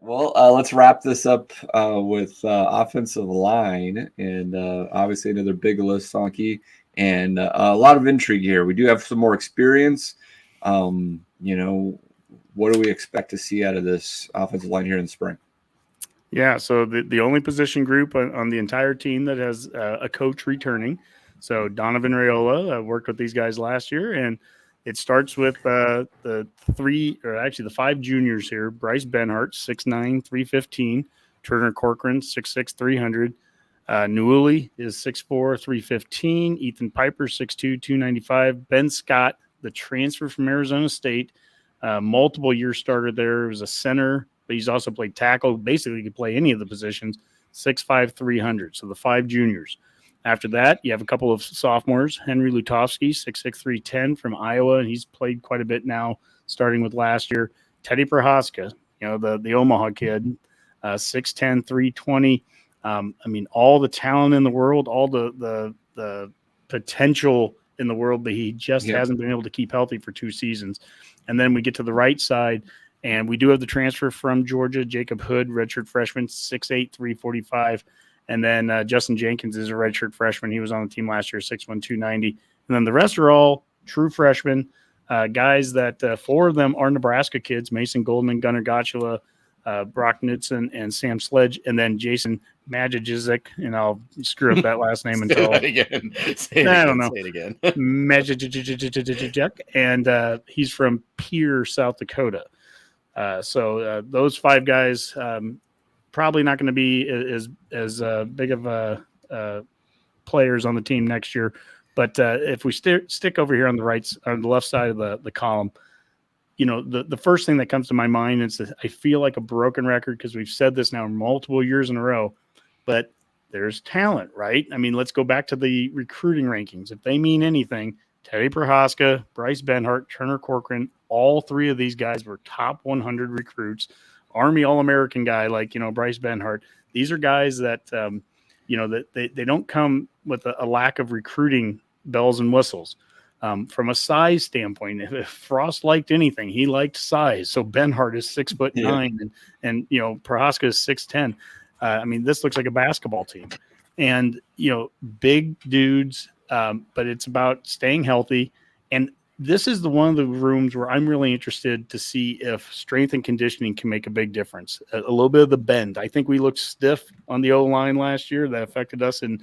Well, let's wrap this up with offensive line, and obviously another big list, Sonky, and a lot of intrigue here. We do have some more experience. What do we expect to see out of this offensive line here in the spring? Yeah, so the only position group on the entire team that has a coach returning. So Donovan Raiola worked with these guys last year, and it starts with the five juniors here. Bryce Benhart, 6'9", 315. Turner Corcoran, 6'6", 300. Nouili is 6'4", 315. Ethan Piper, 6'2", 295. Ben Scott, the transfer from Arizona State, multiple year starter there. He was a center, but he's also played tackle. Basically, he could play any of the positions. 6'5", 300. So the five juniors. After that, you have a couple of sophomores. Henry Lutovsky, 6'6", 310 from Iowa, and he's played quite a bit now, starting with last year. Teddy Prochazka, the Omaha kid, 6'10", 320. All the talent in the world, all the potential in the world, but he just hasn't been able to keep healthy for 2 seasons. And then we get to the right side, and we do have the transfer from Georgia, Jacob Hood, redshirt freshman, 6'8", 345. And then Justin Jenkins is a redshirt freshman. He was on the team last year, 6'1", 290. And then the rest are all true freshmen, guys that 4 of them are Nebraska kids: Mason Goldman, Gunnar Gottula, Brock Knutson, and Sam Sledge. And then Jason Maciejczak, and I'll screw up that last name until Say it again. Maciejczak, and he's from Pierre, South Dakota. So those 5 guys probably not going to be as big of players on the team next year. But if we stick over here on the left side of the column, the first thing that comes to my mind is that I feel like a broken record because we've said this now multiple years in a row, but there's talent, right? I mean, let's go back to the recruiting rankings. If they mean anything, Teddy Prochazka, Bryce Benhart, Turner Corcoran, all 3 of these guys were top 100 recruits. Army All-American guy like, Bryce Benhart. These are guys that, that they don't come with a lack of recruiting bells and whistles. From a size standpoint, if Frost liked anything, he liked size. So Benhart is 6'9", and Prochazka is 6'10". This looks like a basketball team. And, big dudes, but it's about staying healthy. And this is one of the rooms where I'm really interested to see if strength and conditioning can make a big difference. A little bit of the bend. I think we looked stiff on the O-line last year. That affected us in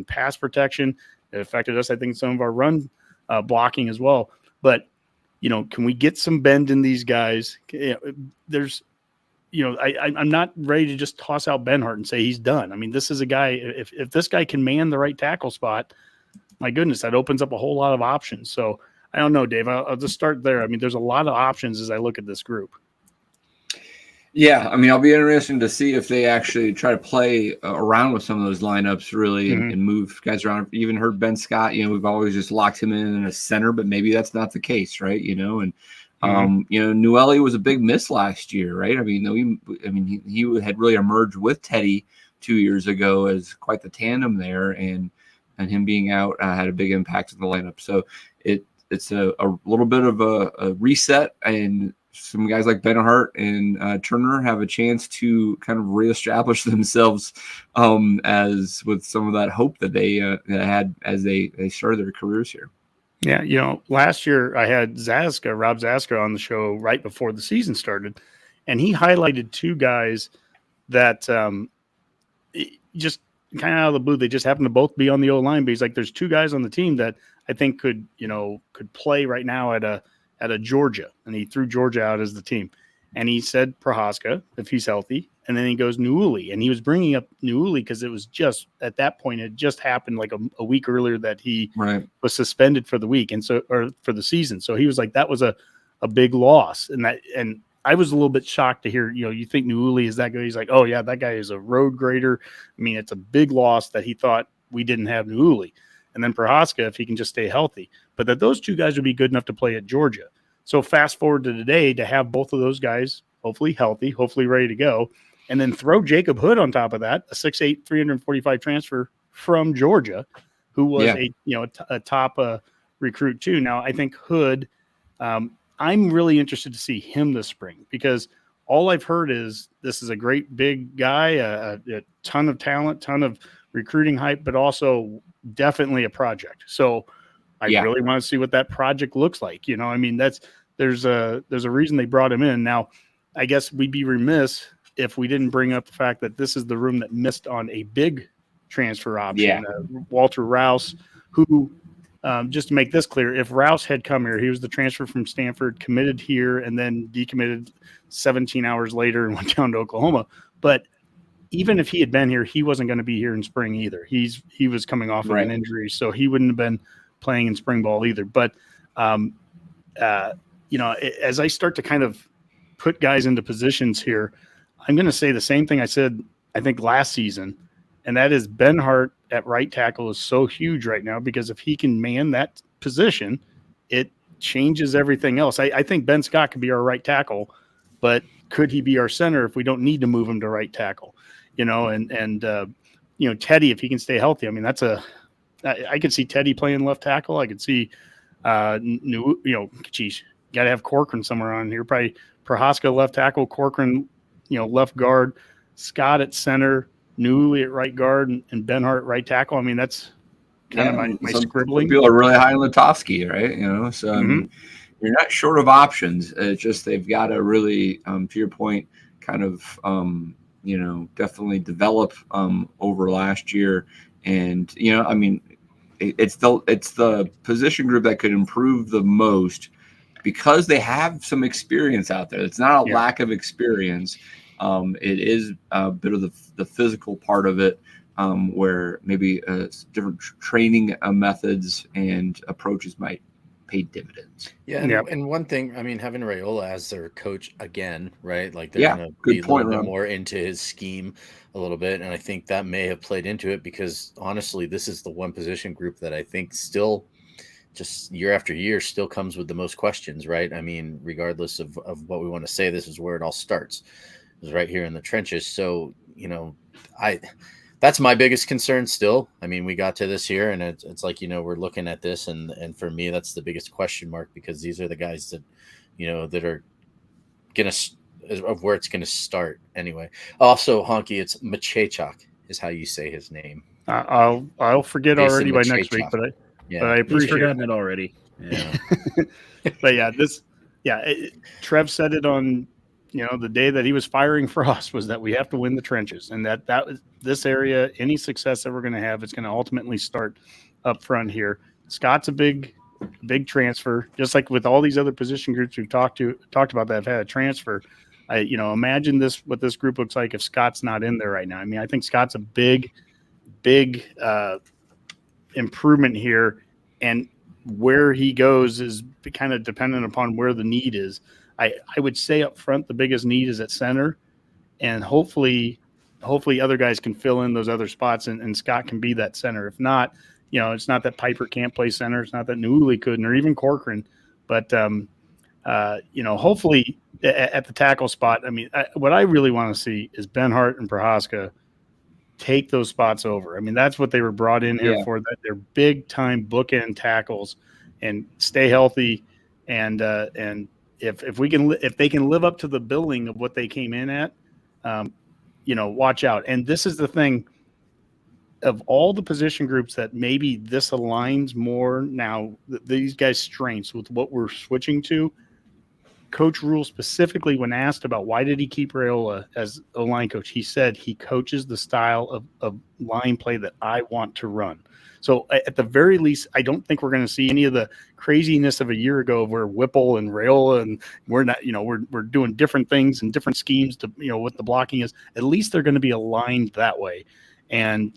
pass protection. It affected us, I think, some of our run blocking as well. But, can we get some bend in these guys? There's, I'm not ready to just toss out Benhart and say he's done. This is a guy, if this guy can man the right tackle spot, my goodness, that opens up a whole lot of options. So I don't know, Dave. I'll just start there. There's a lot of options as I look at this group. Yeah, I'll be interested to see if they actually try to play around with some of those lineups, really, and move guys around. Even heard Ben Scott. We've always just locked him in a center, but maybe that's not the case, right? And Nouili was a big miss last year, right? He had really emerged with Teddy 2 years ago as quite the tandem there, and him being out had a big impact on the lineup. So it's a little bit of a reset, and some guys like Benhart and Turner have a chance to kind of reestablish themselves as with some of that hope that they had as they started their careers here. Yeah, last year I had Rob Zaska on the show right before the season started, and he highlighted 2 guys that just kind of out of the blue, they just happen to both be on the O-line, but he's like, there's 2 guys on the team that I think could play right now at a Georgia, and he threw Georgia out as the team. And he said Prochazka, if he's healthy, and then he goes Nouili, and he was bringing up Nouili because it was just at that point it just happened like a week earlier that he was suspended for the week or for the season. So he was like, that was a big loss, and I was a little bit shocked to hear, you think Nouili is that good? He's like, oh yeah, that guy is a road grader. It's a big loss that he thought we didn't have Nouili. And then Prochazka, if he can just stay healthy, but that those 2 guys would be good enough to play at Georgia. So fast forward to today to have both of those guys hopefully healthy, hopefully ready to go, and then throw Jacob Hood on top of that, a 6'8", 345 transfer from Georgia, who was a top recruit too. Now I think Hood, I'm really interested to see him this spring because all I've heard is this is a great big guy, a ton of talent, ton of recruiting hype, but also definitely a project. So I really want to see what that project looks like. You know, I mean, there's a reason they brought him in. Now, I guess we'd be remiss if we didn't bring up the fact that this is the room that missed on a big transfer option. Walter Rouse, who, just to make this clear, if Rouse had come here, he was the transfer from Stanford, committed here, and then decommitted 17 hours later and went down to Oklahoma. But even if he had been here, he wasn't going to be here in spring either. He was coming off of an injury, so he wouldn't have been playing in spring ball either. But, you know, as I start to kind of put guys into positions here, I'm going to say the same thing I said, I think, last season, and that is Benhart at right tackle is so huge right now because if he can man that position, it changes everything else. I think Ben Scott could be our right tackle, but could he be our center if we don't need to move him to right tackle? You know, and you know, Teddy, if he can stay healthy, I mean, I could see Teddy playing left tackle. I could see, got to have Corcoran somewhere on here. Probably Prochazka left tackle, Corcoran, you know, left guard, Scott at center, Nouili at right guard, and Benhart at right tackle. I mean, that's kind of my scribbling. People are really high on Lutovsky, right? You know, so I mean, you're not short of options. It's just they've got to really, to your point, kind of, you know, definitely develop over last year. And, you know, I mean, it's the position group that could improve the most because they have some experience out there. It's not a lack of experience. It is a bit of the physical part of it, where maybe different training methods and approaches might pay dividends. Yeah, and one thing, I mean, having Raiola as their coach again, right? Like they're going to be a little bit more into his scheme a little bit, and I think that may have played into it because honestly, this is the one position group that I think still, just year after year, still comes with the most questions, right? I mean, regardless of what we want to say, this is where it all starts, is right here in the trenches. So, you know, that's my biggest concern still. I mean, we got to this year and it's like, you know, we're looking at this and for me, that's the biggest question mark because these are the guys that, you know, that are going to, of where it's going to start anyway. Also, Honky, it's Maciejczak is how you say his name. I'll forget Jason already by Maciejczak. next week, but I appreciate He's forgotten it already. Yeah. But Trev said it on, you know, the day that he was firing for us was that we have to win the trenches, and that was this area. Any success that we're going to have, it's going to ultimately start up front here. Scott's a big transfer, just like with all these other position groups we've talked about that have had a transfer. Imagine what this group looks like if Scott's not in there right now. I mean, I think Scott's a big improvement here, and where he goes is kind of dependent upon where the need is. I would say up front the biggest need is at center, and hopefully other guys can fill in those other spots, and Scott can be that center. If not, you know, it's not that Piper can't play center. It's not that Nouili couldn't, or even Corcoran. But hopefully at the tackle spot. I mean, what I really want to see is Benhart and Prochazka take those spots over. I mean, that's what they were brought in here for. That they're big time bookend tackles, and stay healthy, and if they can live up to the billing of what they came in at, watch out. And this is the thing, of all the position groups that maybe this aligns more now, these guys' strengths with what we're switching to. Coach Rule specifically, when asked about why did he keep Raiola as a line coach, he said he coaches the style of line play that I want to run. So at the very least, I don't think we're going to see any of the craziness of a year ago where Whipple and Raiola and we're not, we're doing different things and different schemes to, what the blocking is. At least they're going to be aligned that way. And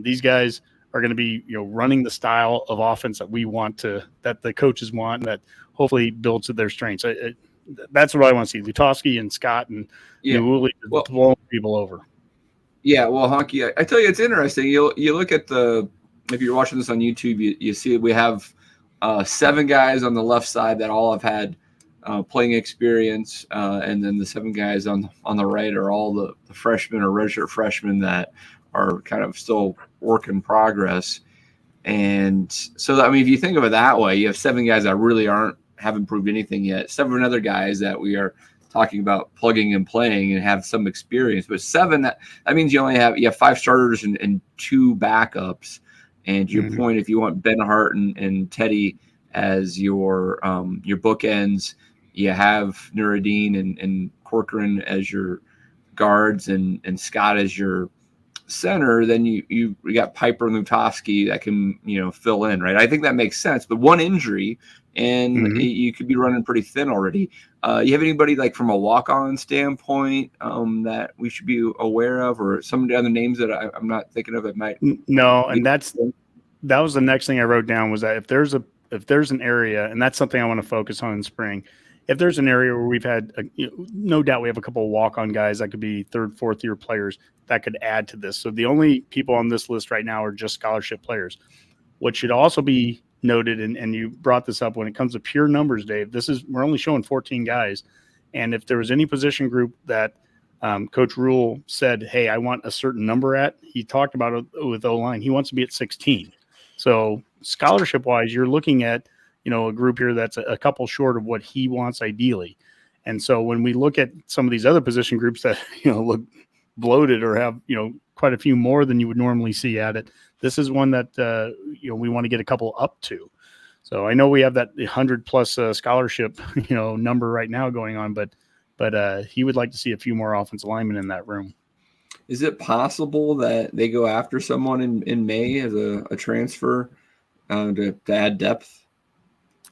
these guys are going to be, running the style of offense that we want that the coaches want, and that hopefully builds to their strengths. That's what I want to see. Lutovsky and Scott and Nouili blowing people over. Yeah, well, Honky, I tell you, it's interesting. You look at if you're watching this on YouTube, you see we have 7 guys on the left side that all have had playing experience, and then the 7 guys on the right are all the freshmen or redshirt freshmen that are kind of still work in progress. And so, I mean, if you think of it that way, you have 7 guys that really haven't proved anything yet. 7 other guys that we are talking about plugging and playing and have some experience. But 7, that means you have 5 starters and 2 backups. And to your point, if you want Benhart and Teddy as your bookends, you have Nouredin and Corcoran as your guards and Scott as your center, then you got Piper and Lutovsky that can fill in, right? I think that makes sense. But one injury and you could be running pretty thin already. You have anybody like from a walk-on standpoint that we should be aware of, or some of the other names that I'm not thinking of that might? No, and that was the next thing I wrote down, was that if there's an area, and that's something I want to focus on in spring. If there's an area where we've had, no doubt we have a couple of walk-on guys that could be 3rd, 4th year players that could add to this. So the only people on this list right now are just scholarship players. What should also be noted, and you brought this up, when it comes to pure numbers, Dave, we're only showing 14 guys. And if there was any position group that Coach Rule said, hey, I want a certain number at, he talked about it with OLine. He wants to be at 16. So scholarship-wise, you're looking at a group here that's a couple short of what he wants ideally. And so when we look at some of these other position groups that, look bloated or have, quite a few more than you would normally see at it, this is one that, we want to get a couple up to. So I know we have that 100+ scholarship, number right now going on, but he would like to see a few more offensive linemen in that room. Is it possible that they go after someone in May as a transfer to add depth?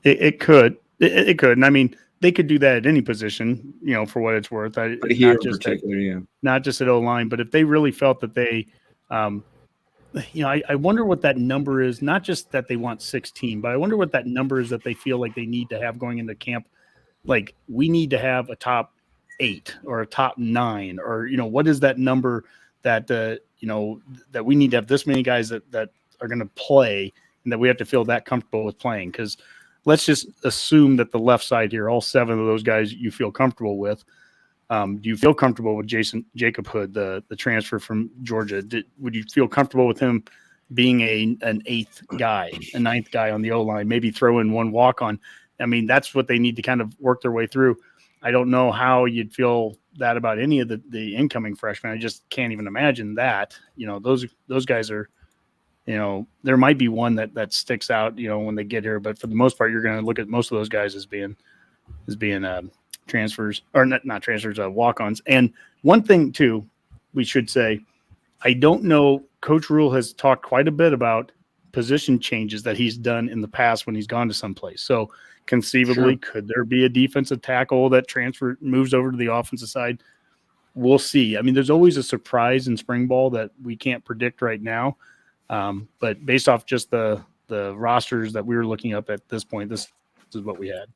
It could. It could. And I mean, they could do that at any position, for what it's worth. But here in particular, not just at O-line, but if they really felt that they, I wonder what that number is. Not just that they want 16, but I wonder what that number is that they feel like they need to have going into camp. Like, we need to have a top 8 or a top 9, or, what is that number that, that we need to have this many guys that are going to play and that we have to feel that comfortable with playing. Because let's just assume that the left side here, all 7 of those guys you feel comfortable with. Do you feel comfortable with Jacob Hood, the transfer from Georgia? Would you feel comfortable with him being an 8th guy, a 9th guy on the O-line, maybe throw in one walk-on? I mean, that's what they need to kind of work their way through. I don't know how you'd feel that about any of the incoming freshmen. I just can't even imagine that. Those guys are, there might be one that sticks out, when they get here, but for the most part, you're going to look at most of those guys as being transfers, or not transfers, walk-ons. And one thing too, we should say, I don't know, Coach Rule has talked quite a bit about position changes that he's done in the past when he's gone to someplace. So conceivably, could there be a defensive tackle that moves over to the offensive side? We'll see. I mean, there's always a surprise in spring ball that we can't predict right now. But based off just the rosters that we were looking up at this point, this is what we had.